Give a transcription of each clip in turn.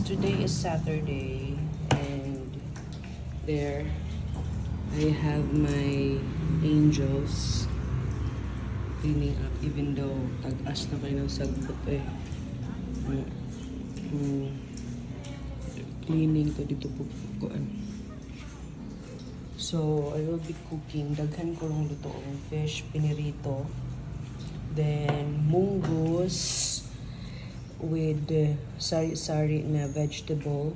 today is Saturday and there I have my angels cleaning up even though tag-as na kayo ng sagbot cleaning to dito po kuan. So I will be cooking daghan ko ng lutoong fish pinirito, then munggus with sari-sari na vegetable,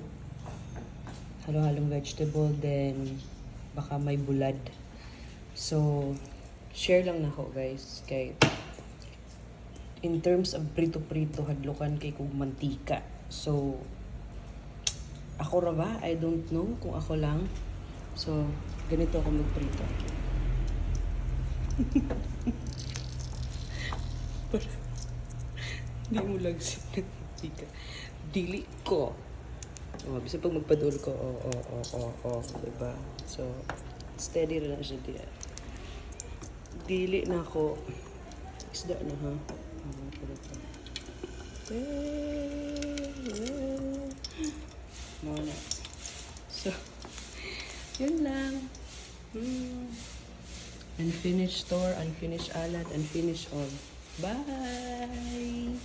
halo-halong vegetable, then baka may bulad. So share lang na ako guys kay in terms of prito-prito hadlukan kay kog mantika. So ako ra ba? I don't know kung ako lang. So ganito ako magprito. Hindi mo lang siya dili ko. Bisa pag magpadul ko, diba? So, steady rin lang siya diya. Dili na ako. Isda na ha. Muna. So, yun lang. Unfinished store, unfinished alat, unfinished all. Bye!